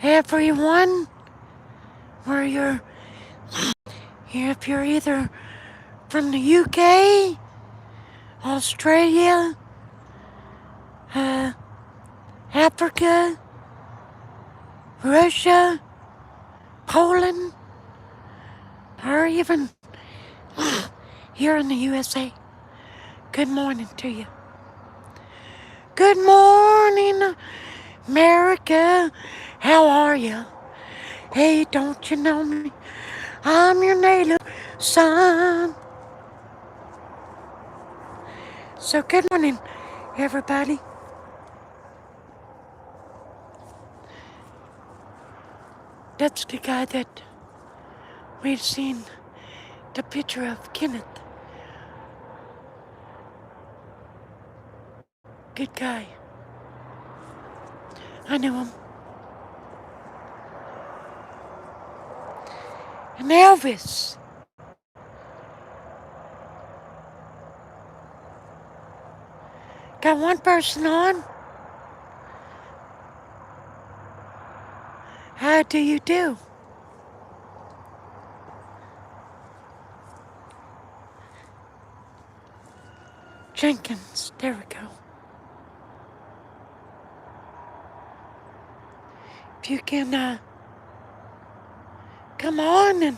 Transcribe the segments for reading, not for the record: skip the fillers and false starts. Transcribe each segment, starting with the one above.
everyone, where if you're either from the UK, Australia, uh, Africa, Russia, Poland, or even here in the USA. Good morning to you. Good morning, America. How are you? Hey, don't you know me? I'm your native son. So good morning, everybody. That's the guy that we've seen the picture of, Kenneth. Good guy. I knew him. And Elvis. Got one person on. How do you do? Jenkins. There we go. If you can come on and,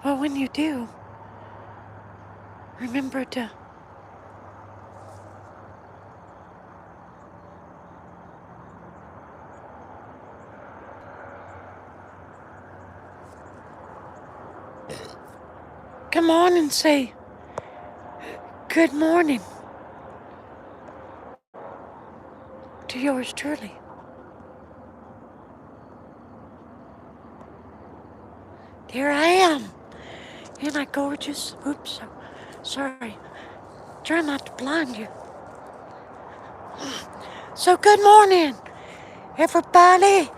well, when you do, remember to come on and say good morning to yours truly. There I am. Ain't I gorgeous? Oops, sorry. Try not to blind you. So good morning, everybody.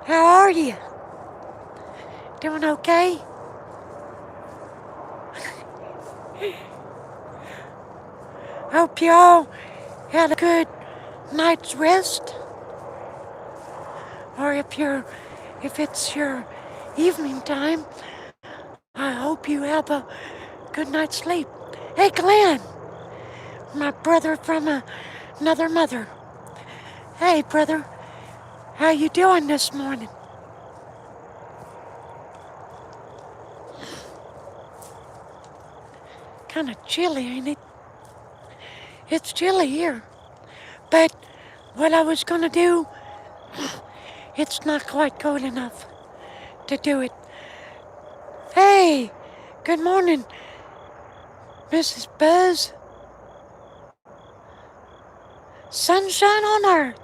How are you? Doing okay? Hope you all had a good night's rest. Or if it's your evening time, I hope you have a good night's sleep. Hey, Glenn, my brother from another mother. Hey, brother, how you doing this morning? Kind of chilly, ain't it? It's chilly here. But what I was gonna do, it's not quite cold enough to do it. Hey, good morning, Mrs. Buzz. Sunshine on Earth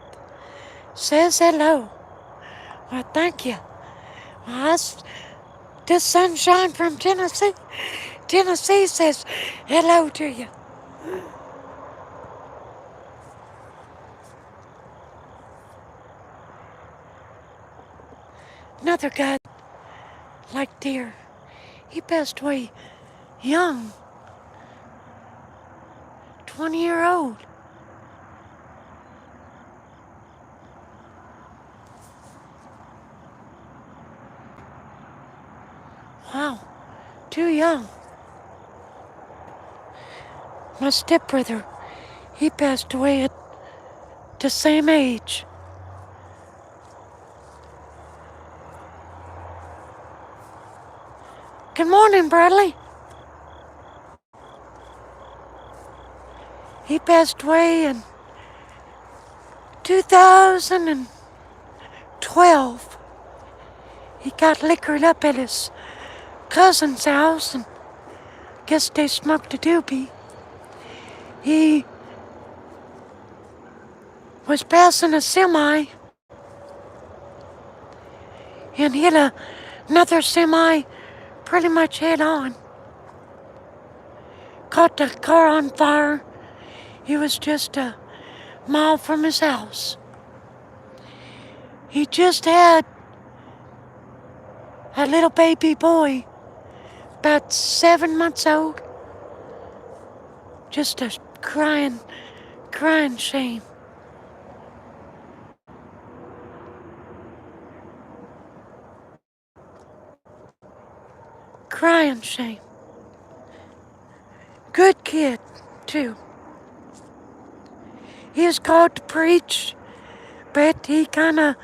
says hello. Well, thank you. Well, this sunshine from Tennessee says hello to you. Another guy like deer. He passed away young, 20-year-old. Wow, too young. My stepbrother, he passed away at the same age. Good morning, Bradley. He passed away in 2012. He got liquored up at his cousin's house and guess they smoked a doobie. He was passing a semi and hit another semi pretty much head on. Caught the car on fire. He was just a mile from his house. He just had a little baby boy, about 7 months old. Just a crying shame. crying shame. Good kid, too. He is called to preach, but he kind of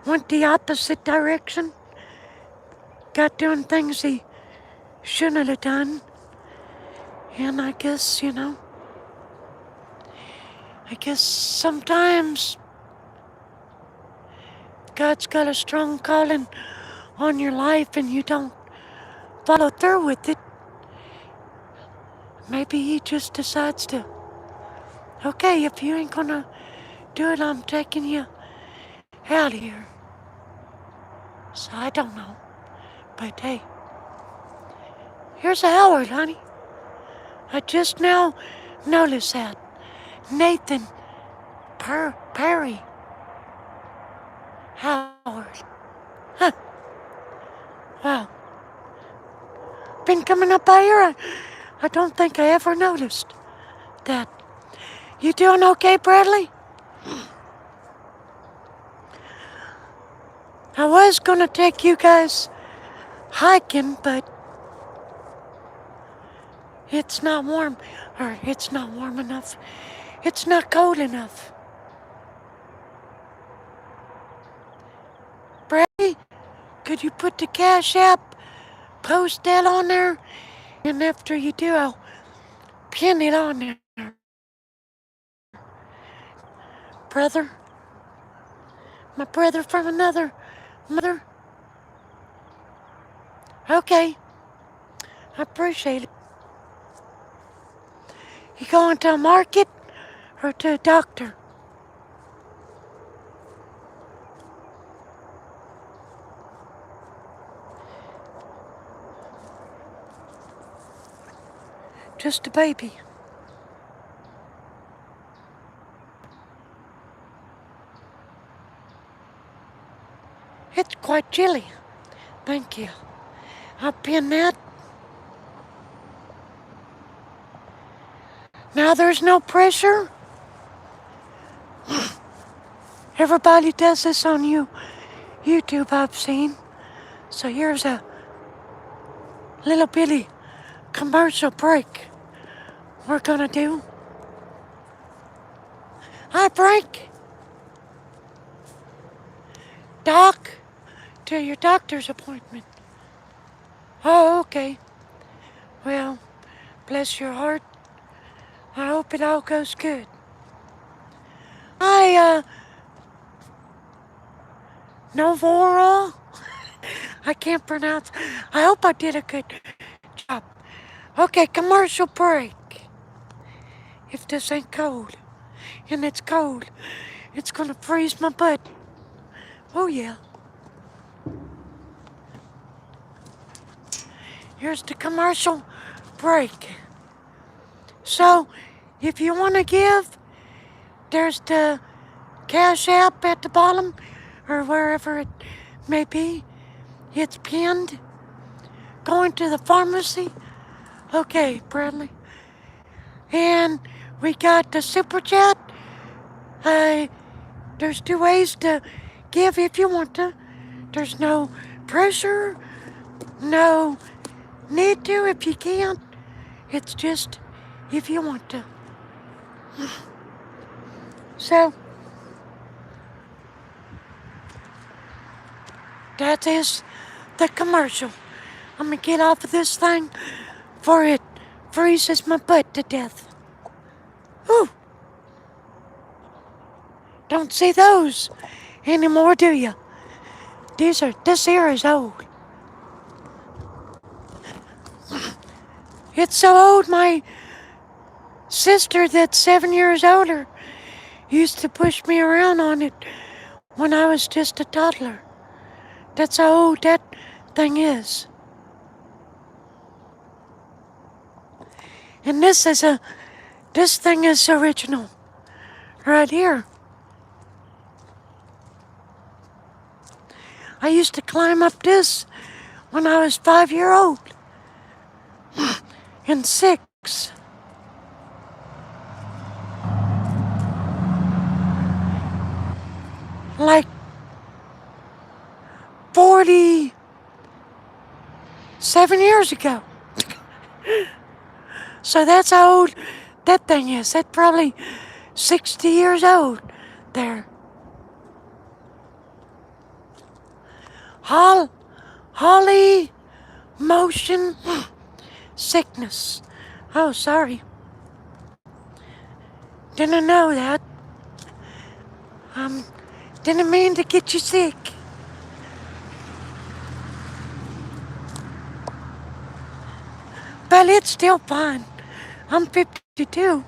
went the opposite direction. Got doing things he shouldn't have done. And I guess, sometimes God's got a strong calling on your life and you don't follow through with it. Maybe he just decides to, okay, if you ain't gonna do it, I'm taking you out of here. So I don't know. But hey, here's a Howard, honey. I just now noticed that. Nathan Perry Howard. Huh. Wow. Been coming up by here. I don't think I ever noticed that. You doing okay, Bradley? I was gonna take you guys hiking, but it's not warm, or it's not warm enough. It's not cold enough. Bradley, could you put the Cash App, post that on there, and after you do, I'll pin it on there. Brother, my brother from another mother. Okay, I appreciate it. You going to a market or to a doctor? Just a baby. It's quite chilly. Thank you. I'll pin that. Now there's no pressure. Everybody does this on YouTube, I've seen. So here's a little bitty commercial break we're gonna do. Hi, Frank. Doc, to your doctor's appointment. Oh, okay. Well, bless your heart. I hope it all goes good. Novorol? I can't pronounce. I hope I did a good job. Okay, commercial break. If this ain't cold, and it's cold, it's gonna freeze my butt. Oh yeah. Here's the commercial break. So, if you want to give, there's the Cash App at the bottom, or wherever it may be. It's pinned. Going to the pharmacy. Okay, Bradley. And we got the Super Chat. There's 2 ways to give if you want to. There's no pressure, no need to if you can't. It's just if you want to. So, that is the commercial. I'm gonna get off of this thing before it freezes my butt to death. Ooh. Don't see those anymore, do you? This here is old. It's so old, my sister that's 7 years older used to push me around on it when I was just a toddler. That's how old that thing is. And this thing is original. Right here. I used to climb up this when I was 5-year-old. And 6. Like 46 7 years ago. So that's how old that thing is. That's probably 60 years old there. Holly motion sickness. Oh, sorry. Didn't know that. Didn't mean to get you sick. But it's still fun. I'm 52.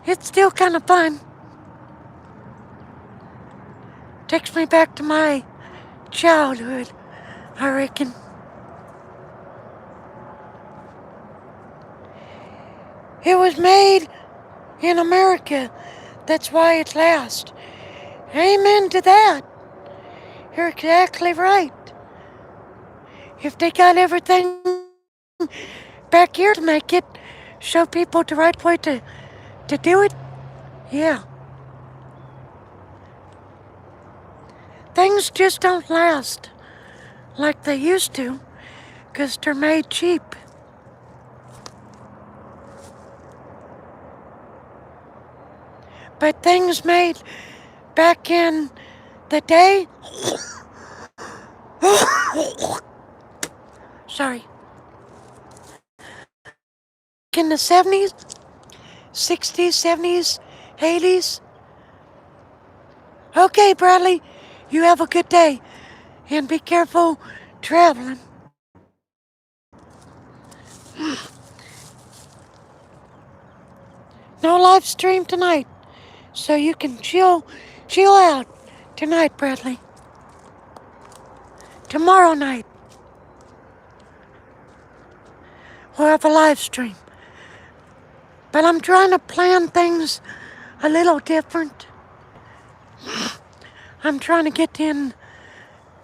It's still kind of fun. Takes me back to my childhood, I reckon. It was made in America. That's why it lasts. Amen to that. You're exactly right. If they got everything back here to make it, show people the right way to do it, yeah. Things just don't last like they used to, 'cause they're made cheap. But things made back in the day, sorry, in the 70s, 60s, 70s, 80s. Okay, Bradley, you have a good day, and be careful traveling. No live stream tonight, so you can chill out tonight, Bradley. Tomorrow night, we'll have a live stream. But I'm trying to plan things a little different. I'm trying to get in.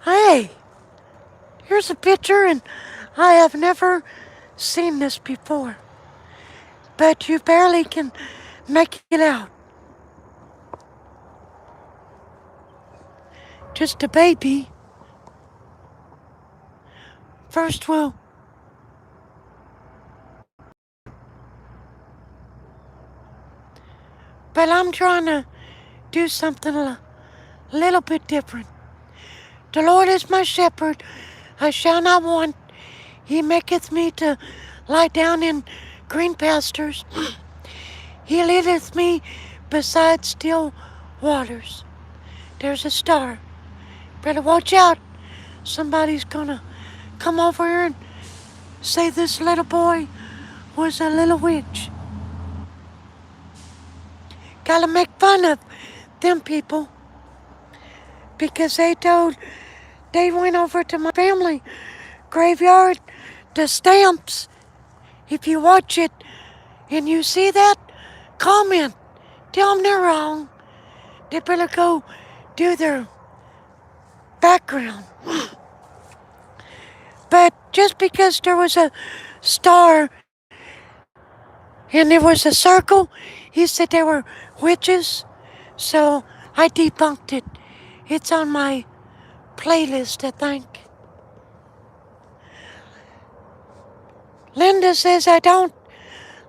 Hey, here's a picture, and I have never seen this before. But you barely can make it out. Just a baby. First we'll but I'm trying to do something a little bit different. The Lord is my shepherd, I shall not want. He maketh me to lie down in green pastures. He leadeth me beside still waters. There's a star. Better watch out. Somebody's gonna come over here and say this little boy was a little witch. Gotta make fun of them people, because they went over to my family graveyard, the stamps. If you watch it and you see that, comment. Tell them they're wrong. They better go do their background. But just because there was a star and there was a circle, he said they were witches, so I debunked it. It's on my playlist, I think. Linda says I don't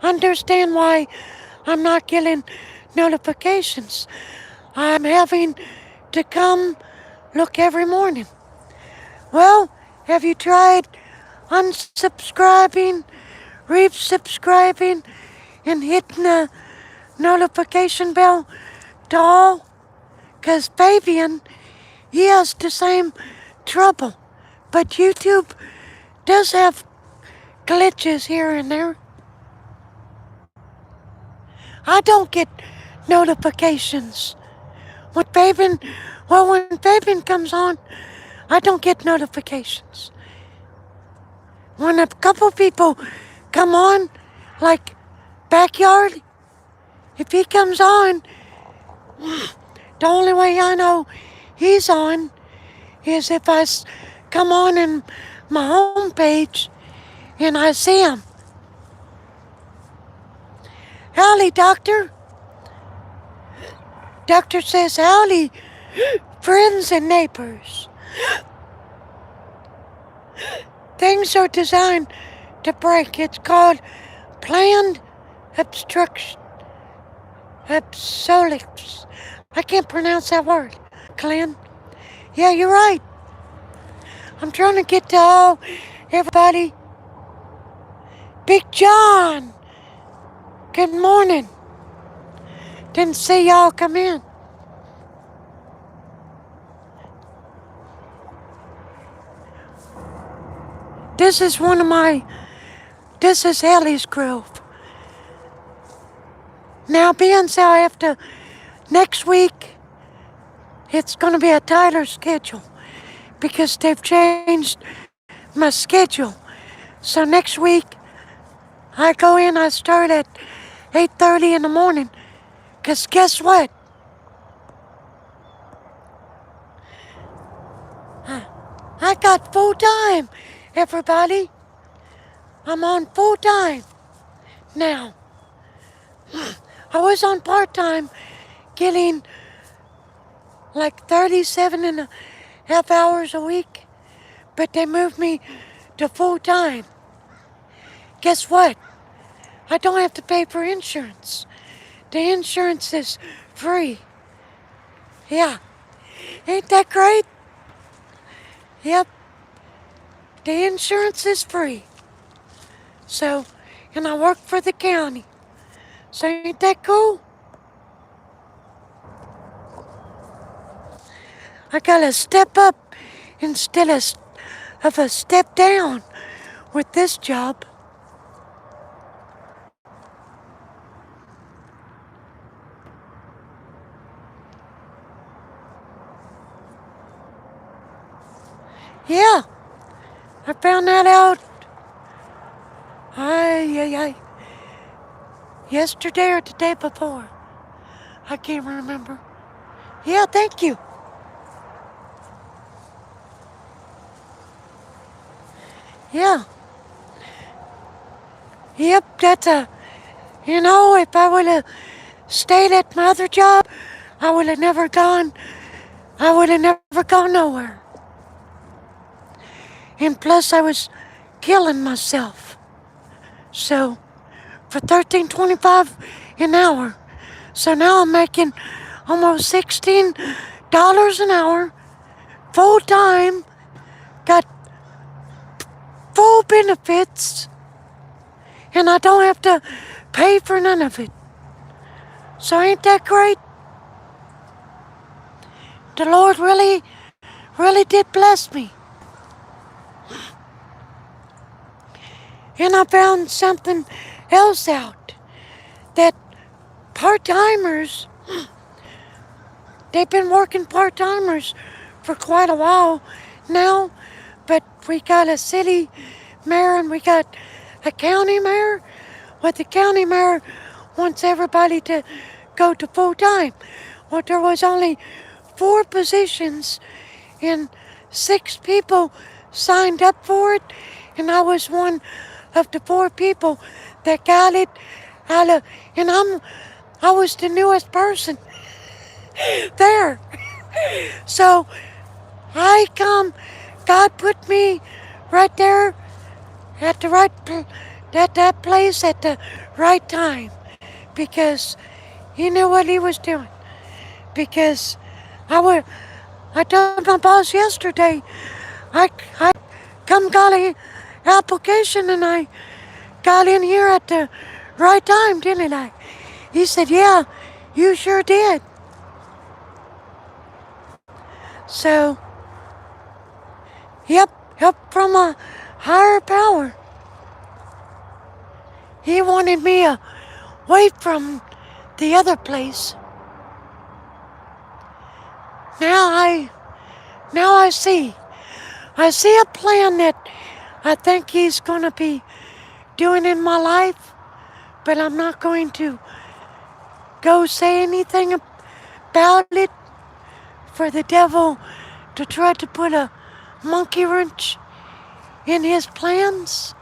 understand why I'm not getting notifications. I'm having to come look every morning. Well, have you tried unsubscribing, resubscribing, and hitting the notification bell to all? 'Cause Fabian, he has the same trouble. But YouTube does have glitches here and there. I don't get notifications. When Fabian comes on, I don't get notifications. When a couple people come on, like Backyard, if he comes on, the only way I know he's on is if I come on in my home page and I see him. Howdy, Doctor. Doctor says howdy, friends and neighbors. Things are designed to break. It's called planned obstruction. Obsolescence. I can't pronounce that word. Glenn. Yeah, you're right. I'm trying to get to everybody. Big John. Good morning. Didn't see y'all come in. This is this is Ellie's Grove. Now, being so after next week, it's going to be a tighter schedule because they've changed my schedule. So next week, I go in, I start at 8:30 in the morning. Because guess what? I got full time, everybody. I'm on full time now. I was on part time, getting like 37 and a half hours a week, but they moved me to full time. Guess what? I don't have to pay for insurance. The insurance is free. Yeah. Ain't that great? Yep. The insurance is free. So, and I work for the county. So ain't that cool? I gotta step up instead of a step down with this job. Yeah, I found that out yesterday or the day before. I can't remember. Yeah, thank you. Yeah. Yep, if I would have stayed at my other job, I would have never gone, I would have never gone nowhere. And plus, I was killing myself. So, for $13.25 an hour. So now I'm making almost $16 an hour, full time, got full benefits, and I don't have to pay for none of it. So ain't that great? The Lord really did bless me. And I found something else out, that part-timers, they've been working part-timers for quite a while now, but we got a city mayor and we got a county mayor. Well, the county mayor wants everybody to go to full-time. Well, there was only 4 positions and 6 people signed up for it, and I was one of the 4 people that got it out of, and I was the newest person there. So God put me right there at the at that place at the right time, because he knew what he was doing. Because I told my boss yesterday, I come got a application and I got in here at the right time, didn't I? He said, yeah, you sure did. So, yep, help from a higher power. He wanted me away from the other place. Now I see. I see a plan that I think he's gonna be doing in my life, but I'm not going to go say anything about it for the devil to try to put a monkey wrench in his plans.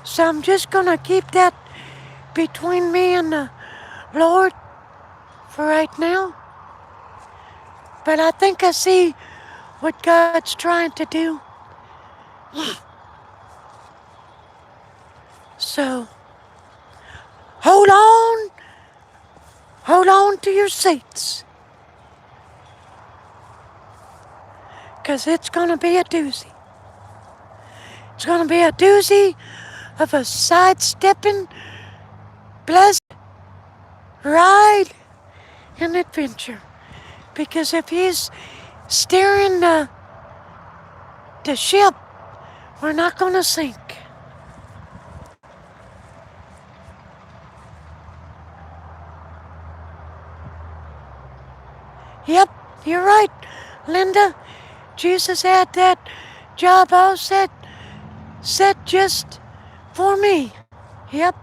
So I'm just gonna keep that between me and the Lord for right now. But I think I see what God's trying to do. So, hold on. Hold on to your seats. Because it's going to be a doozy. It's going to be a doozy of a sidestepping, blessed ride and adventure. Because if he's steering the ship, we're not going to sink. Yep, you're right, Linda. Jesus had that job all set just for me. Yep.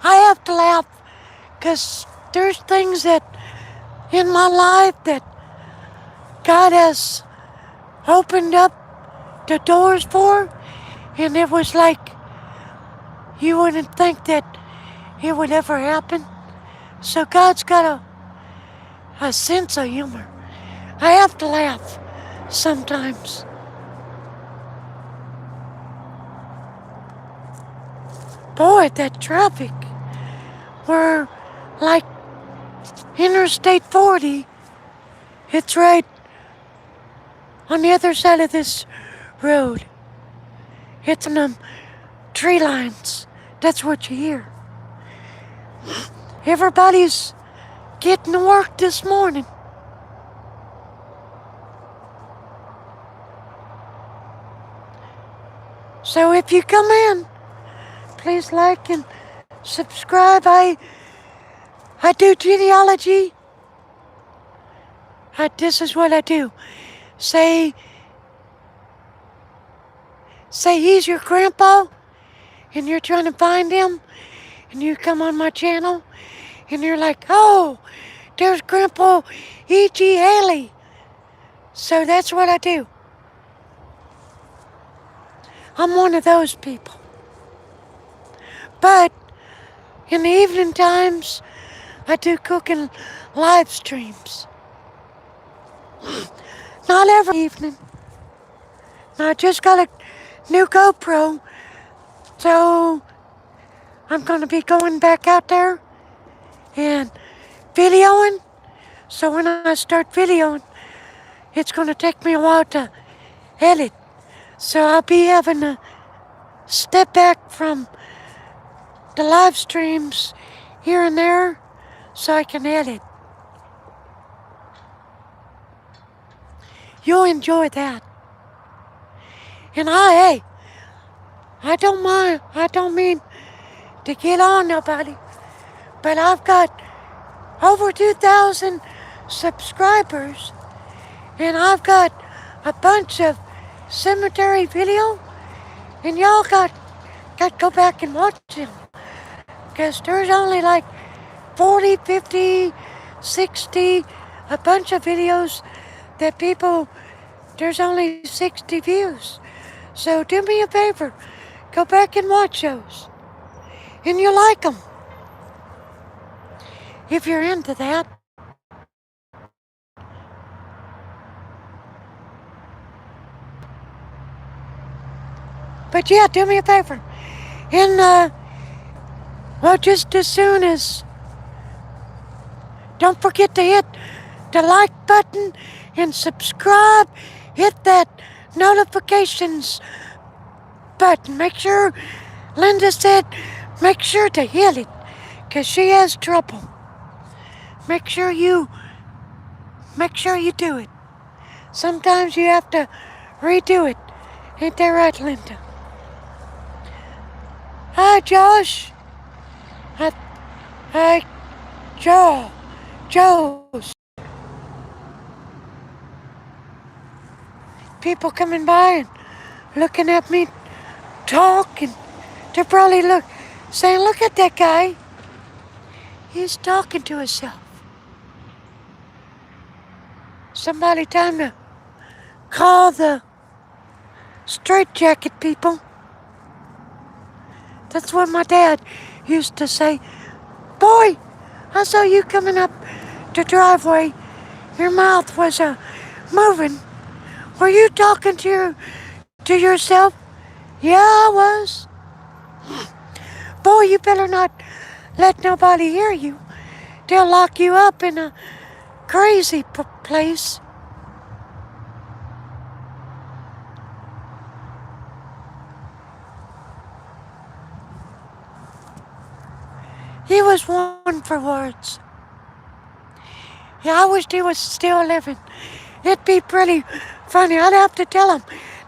I have to laugh because there's things that in my life that God has opened up the doors for, and it was like you wouldn't think that it would ever happen. So God's got a sense of humor. I have to laugh sometimes. Boy, that traffic. We're like Interstate 40. It's right on the other side of this road. It's on them tree lines. That's what you hear. Everybody's getting to work this morning. So if you come in, please like and subscribe. I do genealogy. This is what I do. Say he's your grandpa, and you're trying to find him, and you come on my channel, and you're like, oh, there's Grandpa E.G. Haley. So that's what I do. I'm one of those people. But in the evening times, I do cooking live streams. Not every evening. I just got a new GoPro, so I'm going to be going back out there and videoing. So when I start videoing, it's going to take me a while to edit. So I'll be having to step back from the live streams here and there so I can edit. You'll enjoy that. And I don't mind, I don't mean to get on nobody, but I've got over 2,000 subscribers, and I've got a bunch of cemetery video, and y'all got to go back and watch them, because there's only like 40, 50, 60, a bunch of videos that there's only 60 views. So do me a favor, go back and watch those, and you'll like them, if you're into that. But yeah, do me a favor, and well, just as soon as, don't forget to hit the like button and subscribe, hit that notifications button. Make sure, Linda said, make sure to hit it, because she has trouble. Make sure you do it. Sometimes you have to redo it. Ain't that right, Linda? Hi, Josh. Hi, Joe's. People coming by and looking at me talking. They're probably saying, look at that guy. He's talking to himself. Somebody time to call the straitjacket people. That's what my dad used to say. Boy, I saw you coming up the driveway. Your mouth was moving Were you talking to yourself? Yeah, I was. Boy, you better not let nobody hear you. They'll lock you up in a crazy place. He was one for words. Yeah, I wished he was still living. It'd be pretty funny. I'd have to tell him,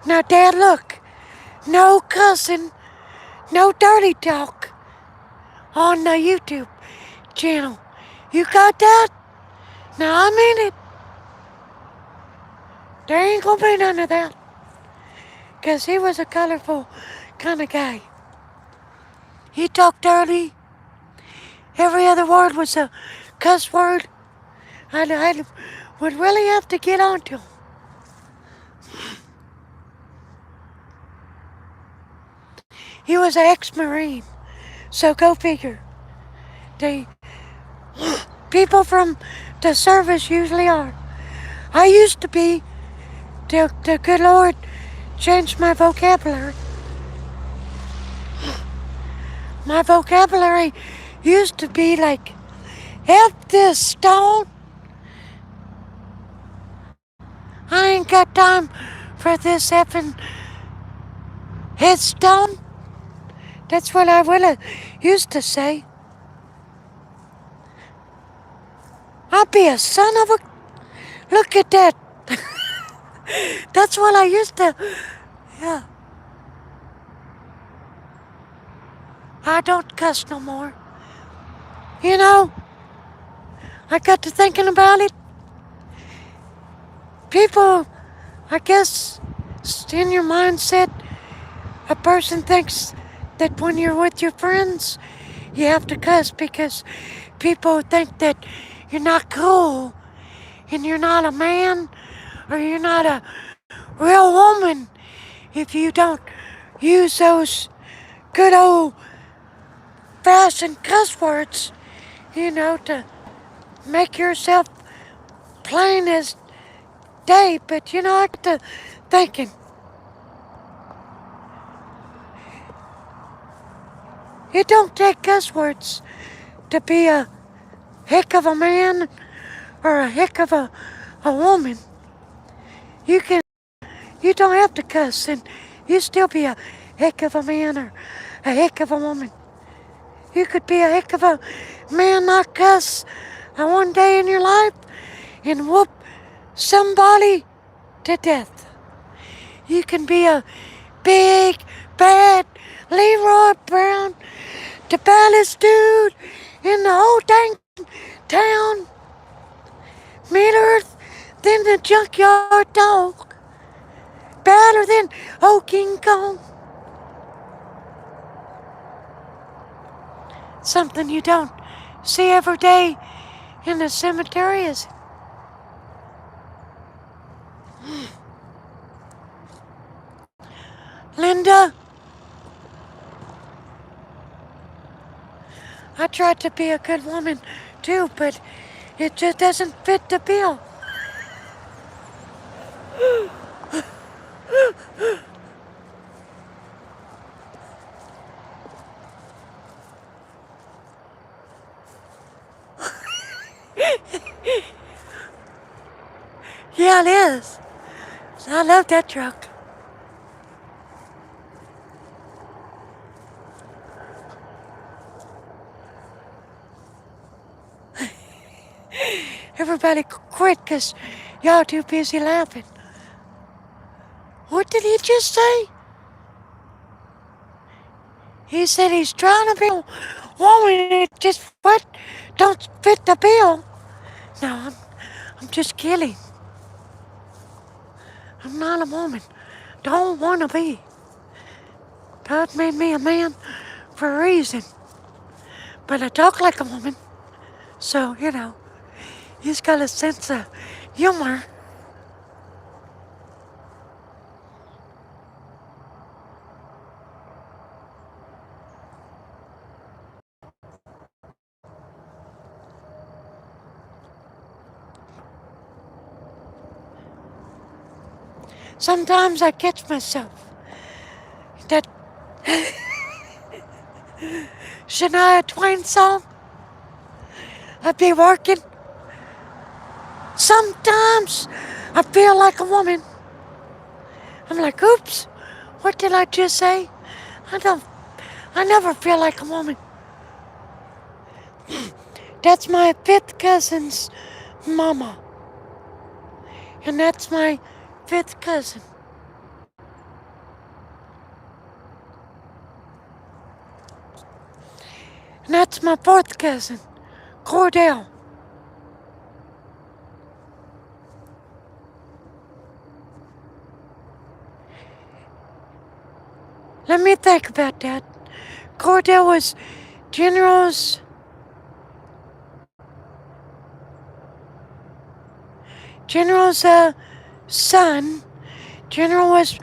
now, Dad, look, no cussing, no dirty talk on the YouTube channel. You got that? Now, I mean it. There ain't gonna be none of that. 'Cause he was a colorful kind of guy. He talked dirty. Every other word was a cuss word. I would really have to get on to him. He was an ex-Marine, so go figure. The people from the service usually are. I used to be. The good Lord changed my vocabulary. My vocabulary used to be like, F this stone. I ain't got time for this effing headstone. That's what I would used to say. I'll be a son of a... Look at that. That's what I used to... Yeah. I don't cuss no more. You know, I got to thinking about it. People, I guess, in your mindset, a person thinks that when you're with your friends, you have to cuss because people think that you're not cool and you're not a man or you're not a real woman if you don't use those good old fashioned cuss words, to make yourself plain as day. But I got to thinking, it don't take cuss words to be a heck of a man or a heck of a woman. You can you don't have to cuss and you still be a heck of a man or a heck of a woman. You could be a heck of a man, not cuss one day in your life and whoop somebody to death. You can be a big, bad Leroy Brown, the baddest dude in the whole dang town, meaner than the junkyard dog, badder than old King Kong. Something you don't see every day in the cemetery is Linda. I tried to be a good woman too, but it just doesn't fit the bill. Yeah, it is. I love that truck. Everybody quit because y'all too busy laughing. What did he just say? He said he's trying to be a woman. It just what don't fit the bill. No, I'm just kidding. I'm not a woman. Don't want to be. God made me a man for a reason. But I talk like a woman. So, he's got a sense of humor. Sometimes I catch myself that Shania Twain song. I'd be working. Sometimes I feel like a woman. I'm like, oops, what did I just say? I never feel like a woman. That's my fifth cousin's mama. And that's my fifth cousin. And that's my fourth cousin, Cordell. Let me think about that. Cordell was General's son. General was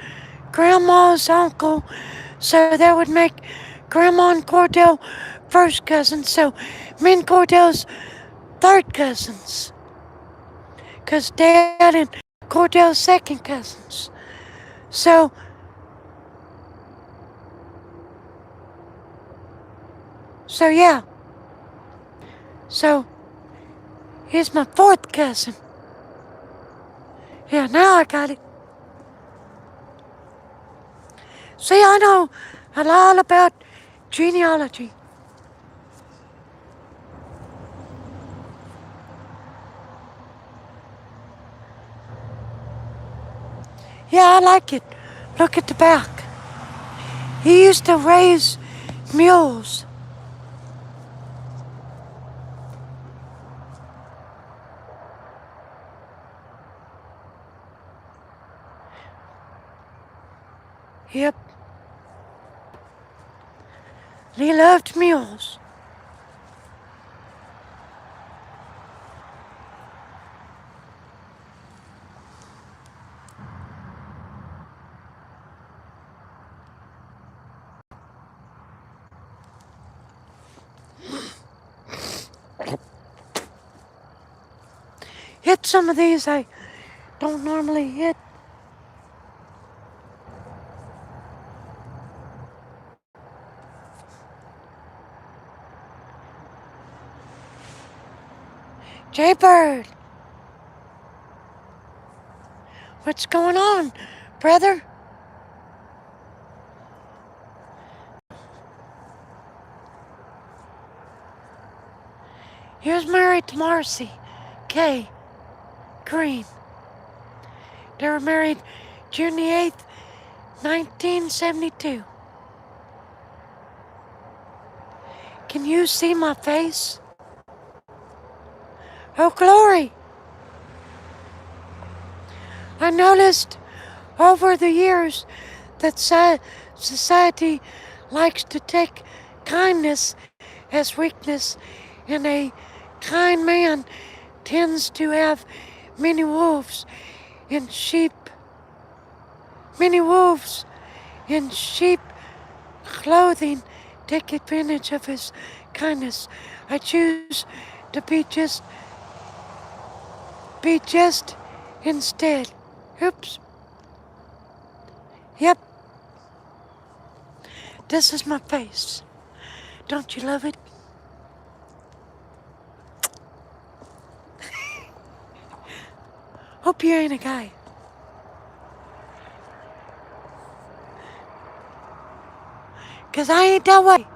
Grandma's uncle, so that would make Grandma and Cordell first cousins. So me and Cordell's third cousins, 'cause Dad and Cordell's second cousins. So yeah. So he's my fourth cousin. Yeah, now I got it. See, I know a lot about genealogy. Yeah, I like it. Look at the back. He used to raise mules. Yep. He loved mules. Hit some of these I don't normally hit. Jaybird, what's going on, brother? He was married to Marcy K. Green. They were married June the 8th, 1972. Can you see my face? Oh, glory! I noticed over the years that society likes to take kindness as weakness, and a kind man tends to have many wolves in sheep clothing take advantage of his kindness. I choose to be just instead. Oops. Yep. This is my face. Don't you love it? Hope you ain't a guy. Cause I ain't that way.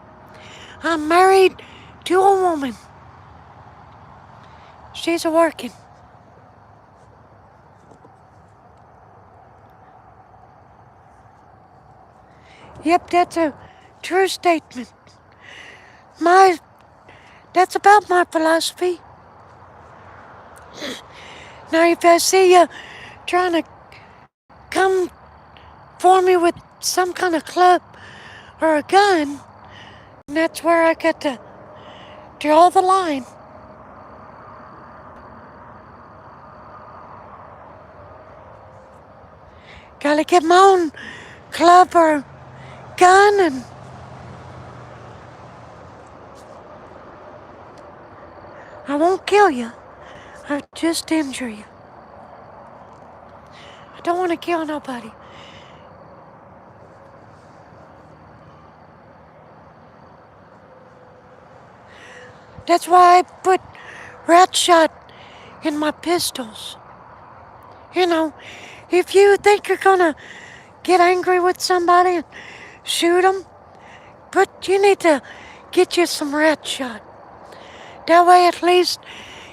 I'm married to a woman. She's a working. Yep, that's a true statement. That's about my philosophy. Now, if I see you trying to come for me with some kind of club or a gun, that's where I got to draw the line. Gotta get my own club or gun, and I won't kill you. I'll just injure you. don't want to kill nobody. That's why I put rat shot in my pistols. You know, if you think you're gonna get angry with somebody and shoot them, but you need to get you some rat shot. That way at least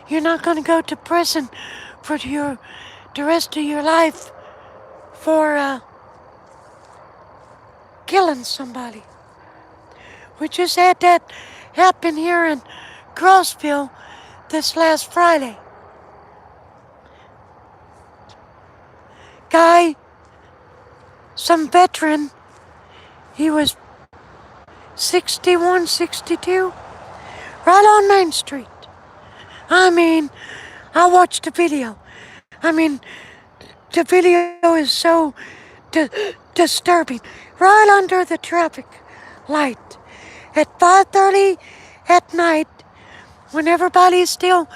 you're not gonna go to prison for the rest of your life for killing somebody. We just had that happen here in Crossville this last Friday. Guy, some veteran, he was 61, 62, right on Main Street. I mean, I watched the video. I mean, the video is so disturbing. Right under the traffic light at 5:30 at night, when everybody's still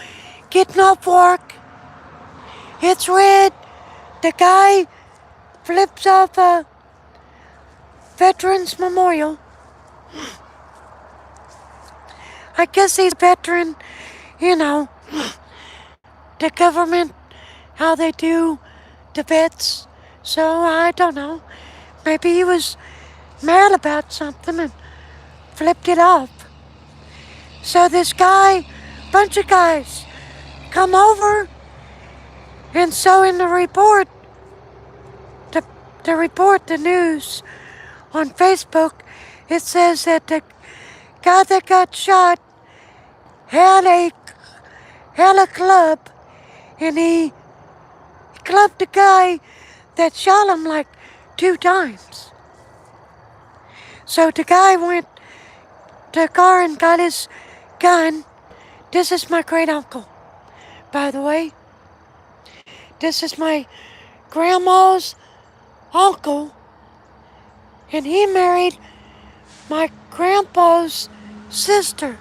getting off work. It's red. The guy flips off a Veterans Memorial. I guess he's a veteran, you know, the government, how they do the vets. So I don't know. Maybe he was mad about something and flipped it off. So this guy, bunch of guys, come over, and so in the report, the news on Facebook, it says that the guy that got shot had a club, and he clubbed the guy that shot him like 2 times. So the guy went to the car and got his gun. This is my great uncle, by the way. This is my grandma's uncle, and he married my grandpa's sister.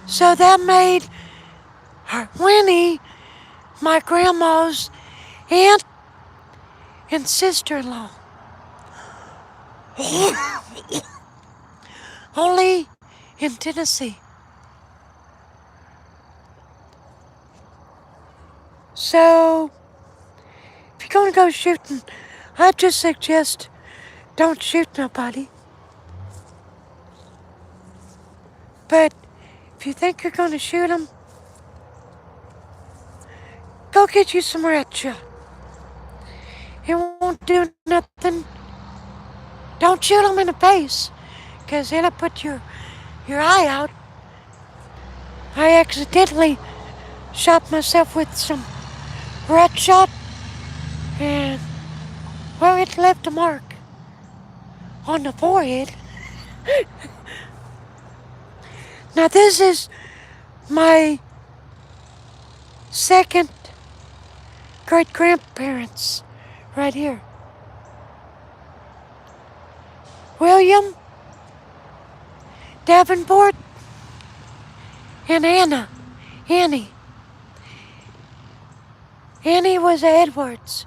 So that made her Winnie my grandma's aunt and sister-in-law. Only in Tennessee. So, if you're gonna go shooting, I just suggest don't shoot nobody. But if you think you're gonna shoot them, go get you some rat shot. It won't do nothing. Don't shoot them in the face, because it'll put your eye out. I accidentally shot myself with some rat shot, and, well, it left a mark on the forehead. Now this is my second great-grandparents right here. William Davenport and Annie. Annie was Edwards.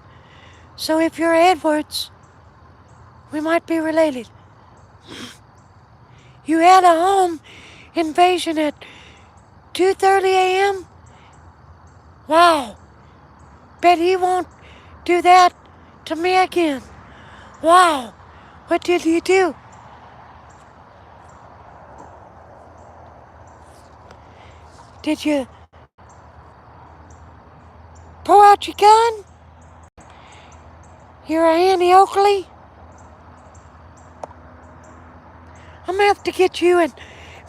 So if you're Edwards, we might be related. You had a home invasion at 2:30 a.m.? Wow. Bet he won't do that to me again. Wow. What did you do? Did you pull out your gun? You're a Annie Oakley? I'm gonna have to get you and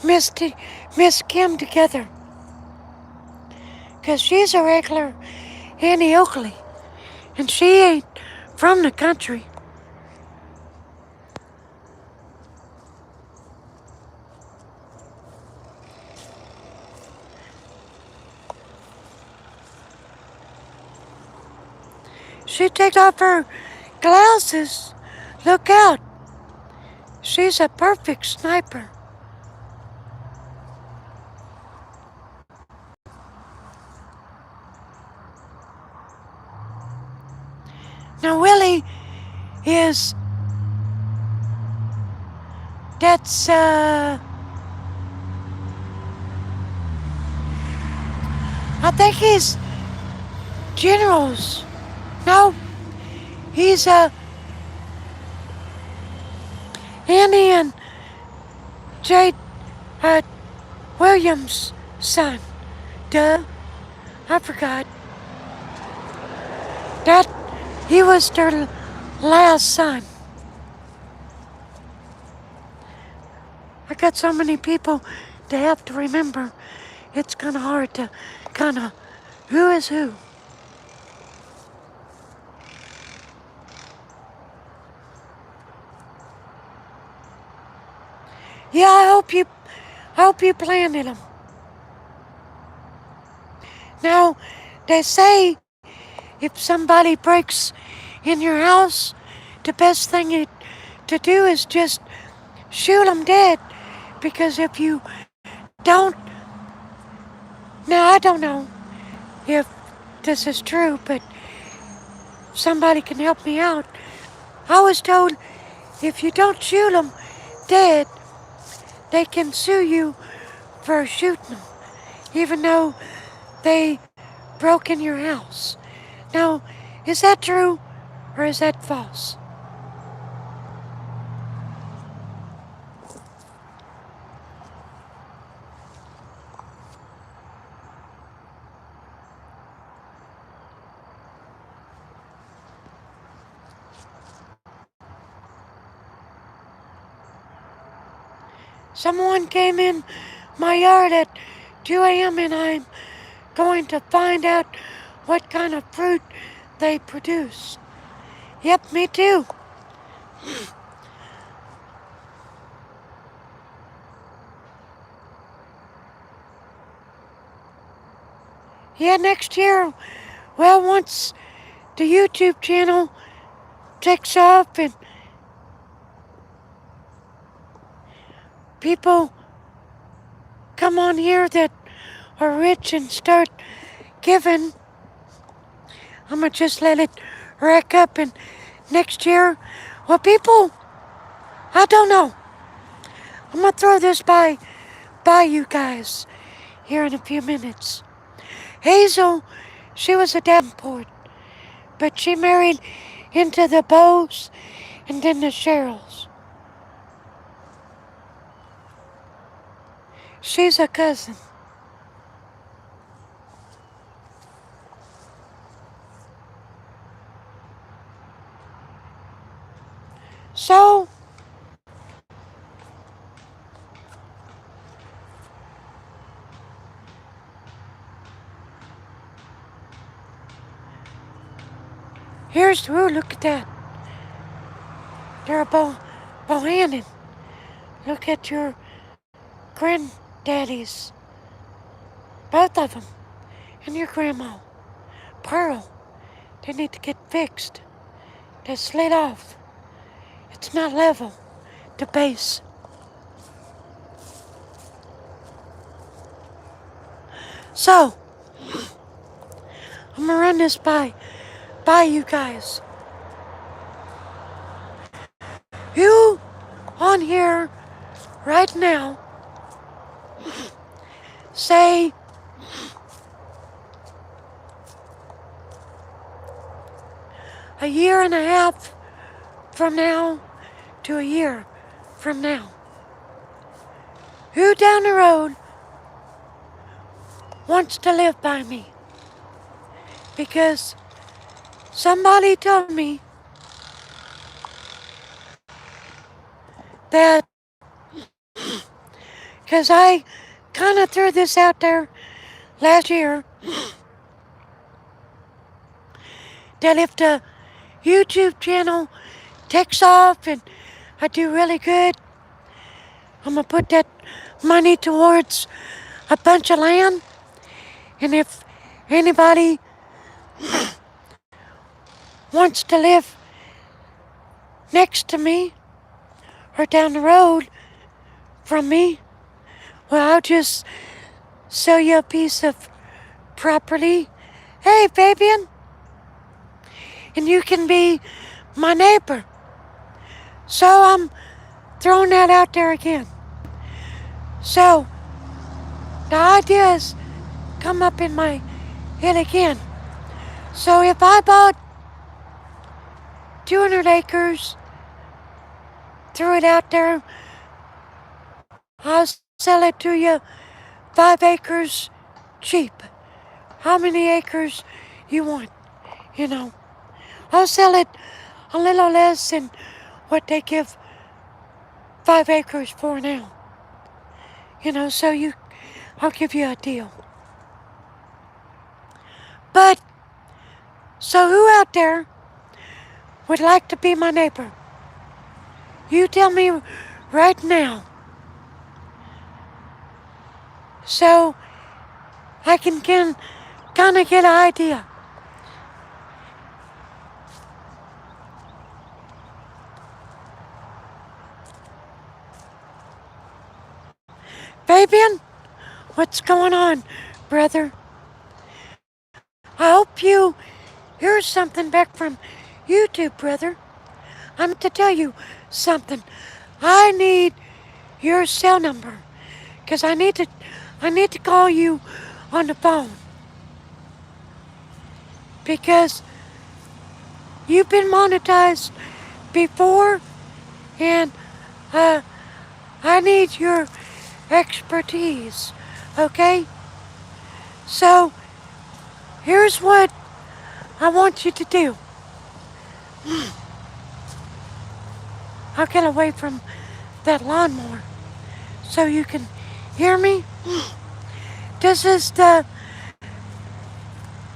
Miss Kim together. 'Cause she's a regular Annie Oakley. And she ain't from the country. She takes off her glasses. Look out. She's a perfect sniper. Now, Willie is, that's, I think he's Generals. No, he's, Annie and Jade, uh, Williams' son. Duh, I forgot. That, he was their last son. I got so many people to have to remember. It's kind of hard to kind of who is who. Yeah, I hope you planted them. Now, they say if somebody breaks in your house, the best thing to do is just shoot them dead. Because if you don't, now I don't know if this is true, but somebody can help me out. I was told if you don't shoot them dead, they can sue you for shooting them, even though they broke in your house. Now, is that true or is that false? Someone came in my yard at 2 a.m. and I'm going to find out what kind of fruit they produce. Yep, me too. Yeah, next year, well, once the YouTube channel takes off and people come on here that are rich and start giving, I'm gonna just let it rack up, and next year, well, people, I don't know. I'm gonna throw this by you guys here in a few minutes. Hazel, she was a Davenport, but she married into the Bows and then the Sherrills. She's a cousin. So, here's, ooh, look at that. They're a Bohannon. Look at your granddaddies. Both of them. And your grandma. Pearl. They need to get fixed. They slid off. It's not level. The base. So, I'm gonna run this by you guys. You on here right now say a year and a half from now to a year from now, who down the road wants to live by me? Because somebody told me that, because I kind of threw this out there last year, that if the YouTube channel takes off and I do really good, I'm gonna put that money towards a bunch of land. And if anybody wants to live next to me or down the road from me, well, I'll just sell you a piece of property. Hey, Fabian. and you can be my neighbor. So I'm throwing that out there again. So the ideas come up in my head again. So if I bought 200 acres, threw it out there, I'll sell it to you 5 acres cheap. How many acres you want? You know, I'll sell it a little less than what they give 5 acres for now. You know, I'll give you a deal. But, so who out there would like to be my neighbor? You tell me right now. So I can kind of get an idea. Fabian, what's going on, brother? I hope you hear something back from YouTube, brother. I'm to tell you something. I need your cell number, 'cause I need to call you on the phone. Because you've been monetized before, and I need your expertise, okay? So, here's what I want you to do. I'll get away from that lawnmower so you can hear me. This is the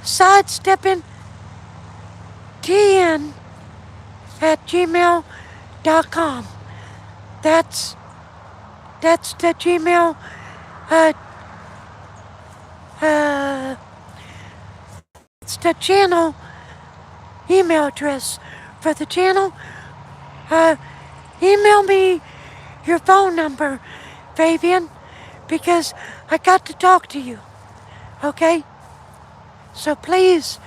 Sidesteppin TN at gmail.com. That's the Gmail it's the channel email address for the channel. Email me your phone number, Fabian, because I got to talk to you. Okay? So please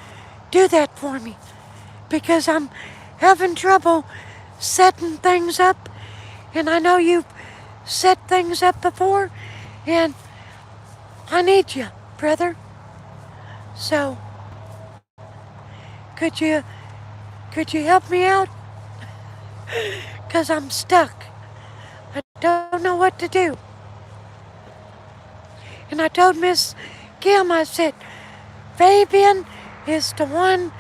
do that for me, because I'm having trouble setting things up, and I know you've set things up before, and I need you, brother. So could you help me out? 'Cause I'm stuck. I don't know what to do. And I told Miss Kim, I said, Fabian is the one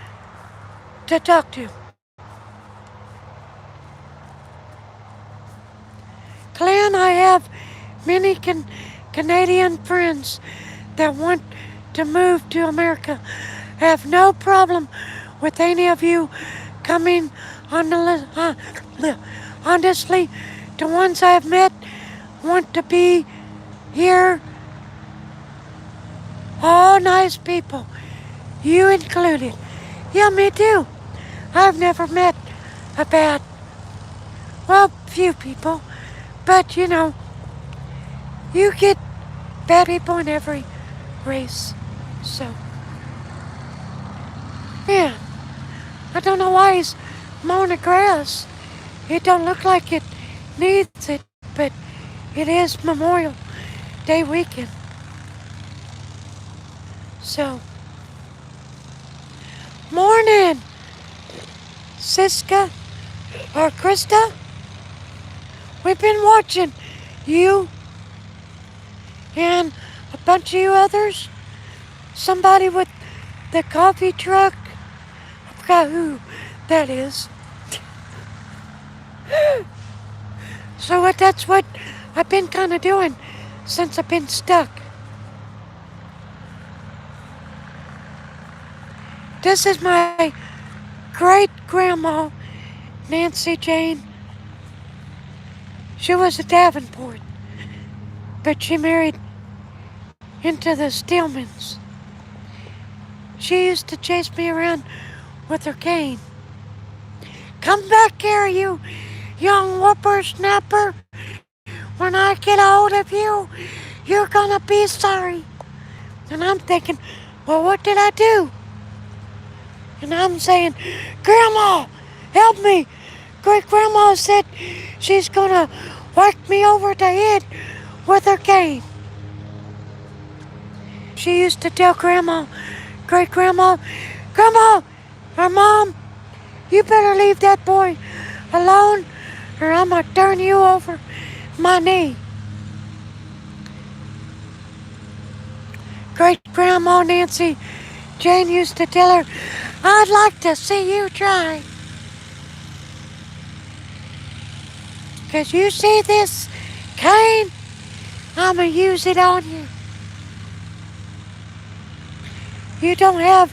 to talk to. Clan, I have many Canadian friends that want to move to America. I have no problem with any of you coming on the list. Honestly, the ones I've met want to be here. All nice people, you included. Yeah, me too. I've never met a bad, well, few people, but you know, you get bad people in every race. So, yeah, I don't know why he's mowing the grass. It don't look like it needs it, but it is Memorial Day weekend. So, morning, Siska or Krista. We've been watching you and a bunch of you others. Somebody with the coffee truck. I forgot who that is. So that's what I've been kind of doing since I've been stuck. This is my great-grandma, Nancy Jane. She was a Davenport, but she married into the Stillmans. She used to chase me around with her cane. Come back here, you young whippersnapper. When I get a hold of you, you're gonna be sorry. And I'm thinking, well, what did I do? And I'm saying, Grandma, help me. Great Grandma said she's gonna whack me over the head with her cane. She used to tell Great Grandma, Grandma, or Mom, you better leave that boy alone or I'm gonna turn you over my knee. Great Grandma Nancy Jane used to tell her, I'd like to see you try. 'Cause you see this cane? I'ma use it on you. You don't have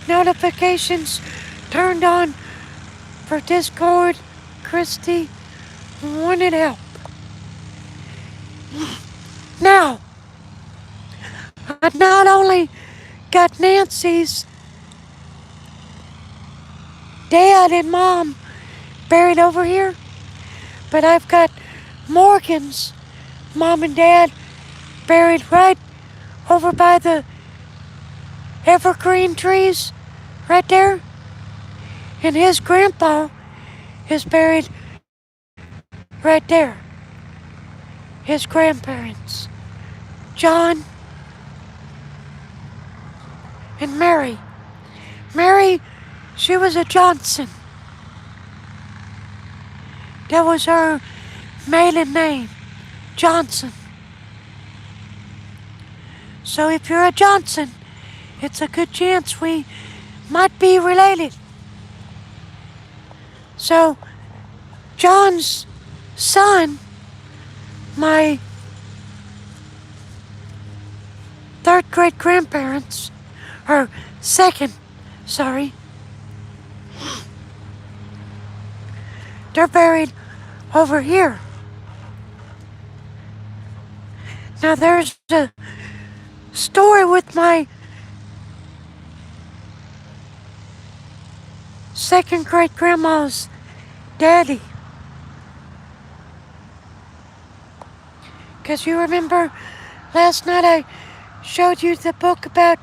notifications turned on for Discord, Christy. Want it help? Now, I not only got Nancy's dad and mom buried over here, but I've got Morgan's mom and dad buried right over by the evergreen trees right there. And his grandpa is buried right there. His grandparents, John and Mary. Mary, she was a Johnson. That was her maiden name, Johnson. So if you're a Johnson, it's a good chance we might be related. So, John's son, my third great grandparents, or second, sorry, they're buried over here. Now there's a story with my second great grandma's daddy. 'Cause you remember last night I showed you the book about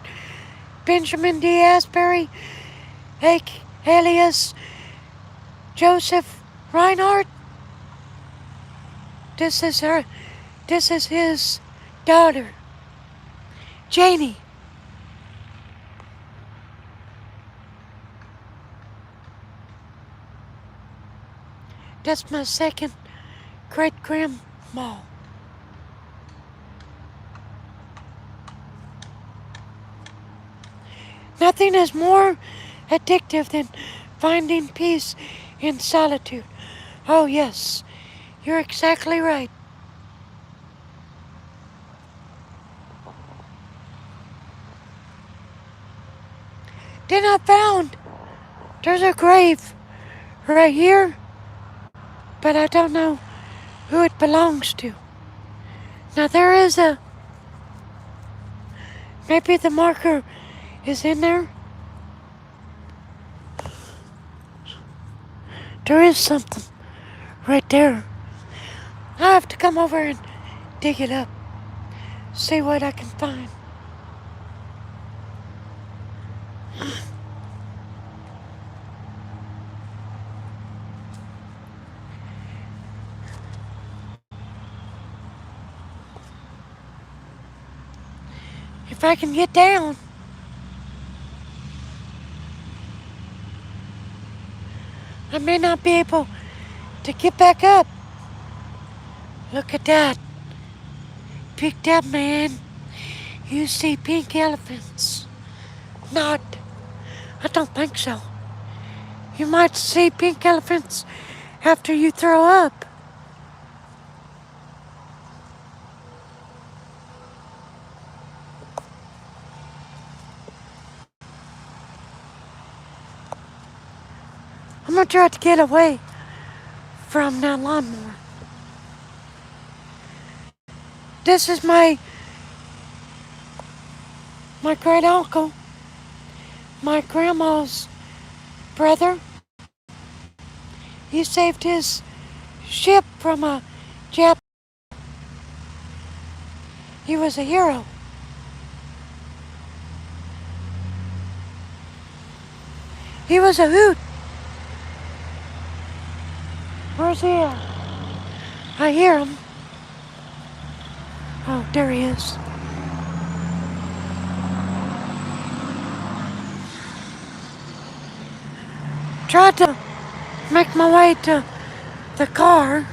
Benjamin D. Asbury, alias Joseph Reinhardt? This is his daughter, Janie. That's my second great grandma. Nothing is more addictive than finding peace in solitude. Oh, yes, you're exactly right. Then I found there's a grave right here, but I don't know who it belongs to. Now there is maybe the marker is in there. There is something right there. I have to come over and dig it up, see what I can find. If I can get down. I may not be able to get back up. Look at that. Picked up, man. You see pink elephants. Not. I don't think so. You might see pink elephants after you throw up. I'm gonna try to get away from that lawnmower. This is my great uncle, my grandma's brother. He saved his ship from a Jap. He was a hero. He was a hoot. Where's he at? I hear him. Oh, there he is. Tried to make my way to the car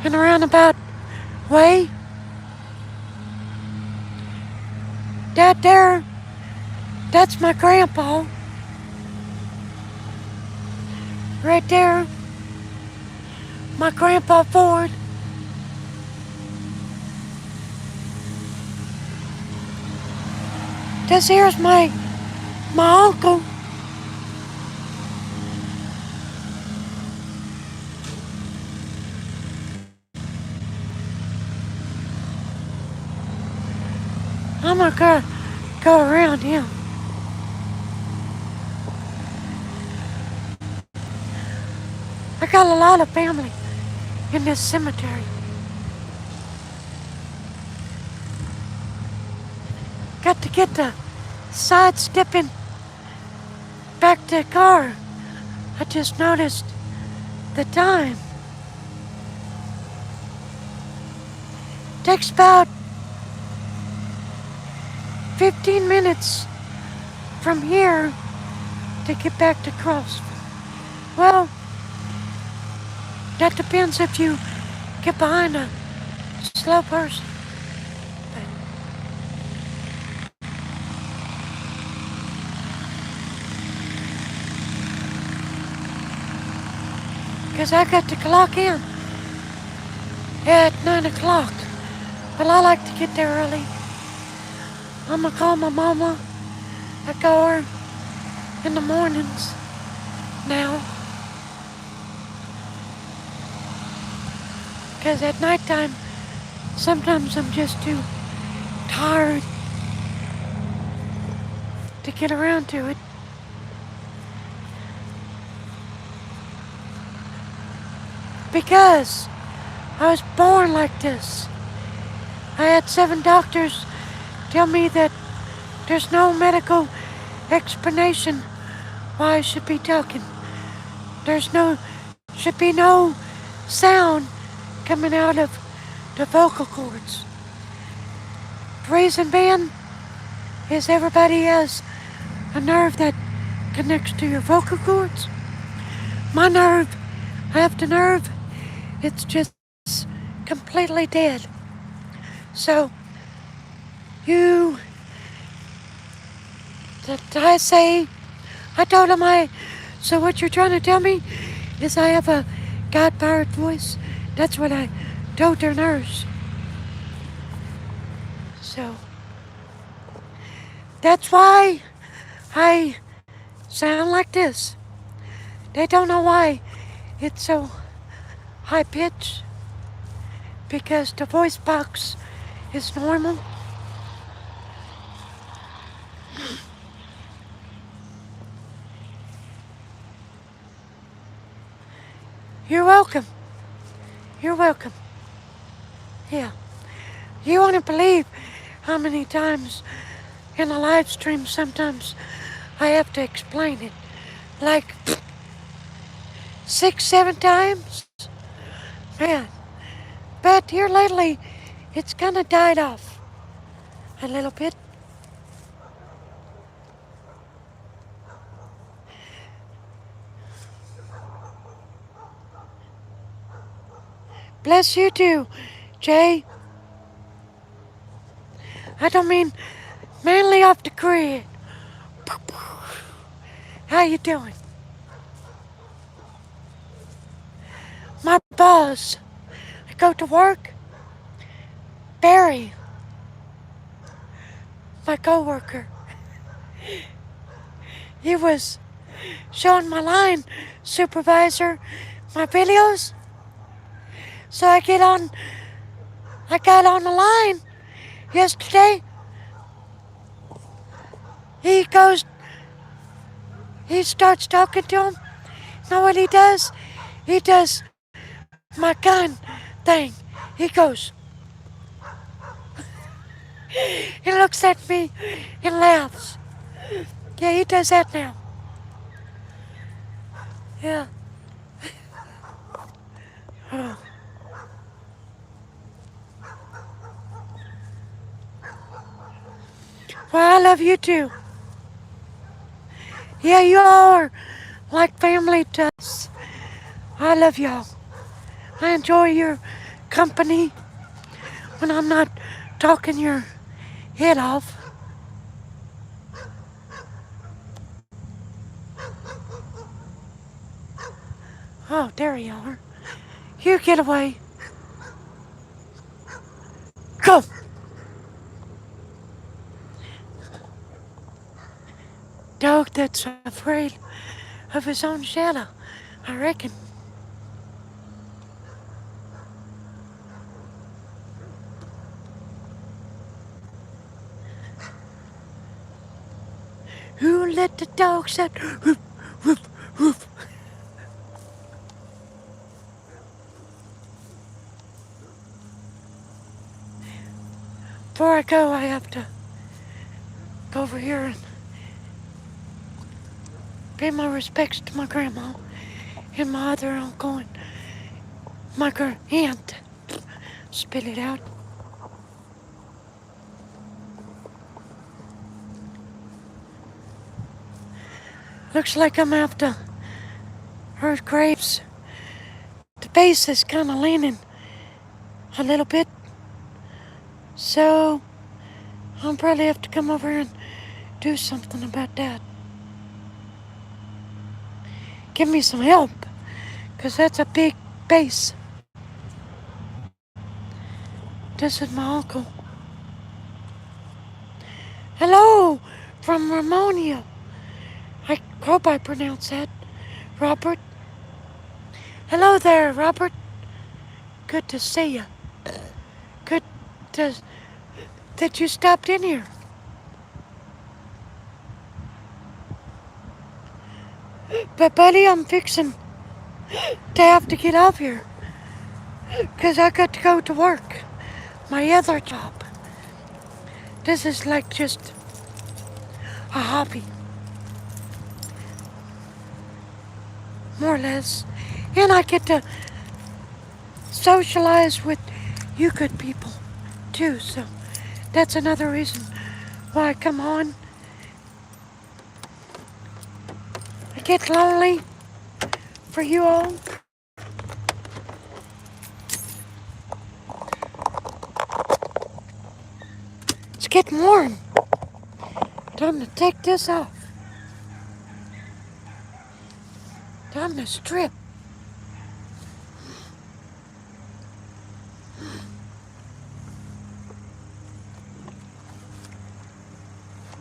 in a roundabout way. That there, that's my grandpa. Right there. My grandpa Ford. This here's my uncle. I'm gonna go around him. I got a lot of family in this cemetery. Got to get the sidestepping back to the car. I just noticed the time. Takes about 15 minutes from here to get back to Cross. Well, that depends if you get behind a slow person. Because I got to clock in at 9 o'clock. But I like to get there early. I'm gonna call my mama. I call her in the mornings now. Because at nighttime, sometimes I'm just too tired to get around to it. Because I was born like this. I had 7 doctors tell me that there's no medical explanation why I should be talking. Should be no sound coming out of the vocal cords. The reason being is everybody has a nerve that connects to your vocal cords. My nerve, I have the nerve, it's just completely dead. So, I told him so what you're trying to tell me is I have a God-powered voice? That's what I told their nurse. So, that's why I sound like this. They don't know why it's so high pitched, because the voice box is normal. You're welcome. You're welcome. Yeah. You wouldn't believe how many times in a live stream sometimes I have to explain it. Like 6, 7 times. Man. But here lately, it's kind of died off a little bit. Bless you too, Jay. I don't mean mainly off the grid. How you doing? My boss. I go to work. Barry. My coworker. He was showing my line supervisor my videos. So I got on the line yesterday. He starts talking to him. You know what he does? He does my gun thing. He goes. He looks at me and laughs. Yeah, he does that now. Yeah. Oh. Well, I love you too. Yeah, you all are like family to us. I love y'all. I enjoy your company when I'm not talking your head off. Oh, there you are. You get away. Go! Dog that's afraid of his own shadow, I reckon. Who let the dogs out? Woof, woof, woof. Before I go, I have to go over here and pay my respects to my grandma and my other uncle and my aunt. Spit it out. Looks like I'm after her graves. The base is kind of leaning a little bit, so I'll probably have to come over and do something about that. Give me some help, because that's a big base. This is my uncle. Hello, from Ramonia. I hope I pronounced that. Robert. Hello there, Robert. Good to see you. Good to, that you stopped in here. But buddy, I'm fixing to have to get off here. Because I got to go to work. My other job. This is like just a hobby. More or less. And I get to socialize with you good people too, so that's another reason why I come on. I get lonely for you all. It's getting warm. Time to take this off. Time to strip.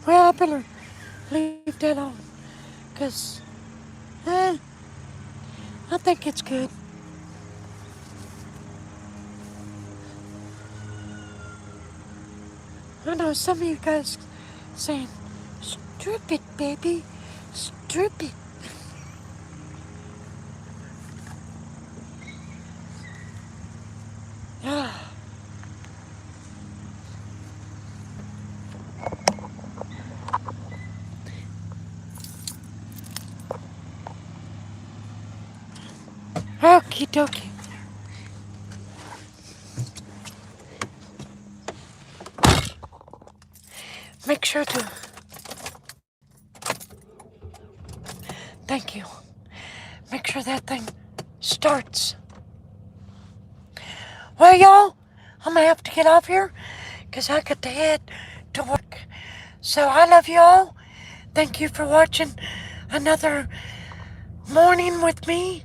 Well, I better leave that on, because I think it's good. I know some of you guys saying, strip it, baby, strip it. Ah. Okie dokie. Make sure to. Thank you. Make sure that thing starts. Well, y'all, I'm gonna have to get off here because I got to head to work. So I love y'all. Thank you for watching another morning with me.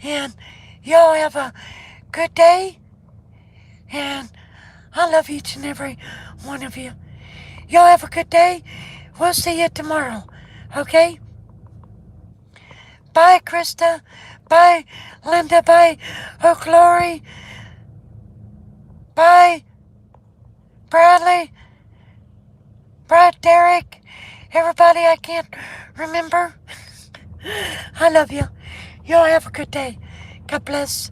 And y'all have a good day. And I love each and every one of you. Y'all have a good day. We'll see you tomorrow. Okay? Bye, Krista. Bye, Linda. Bye, Oh Glory. Bye, Bradley. Brad, Derek. Everybody I can't remember. I love you. Y'all have a good day. God bless.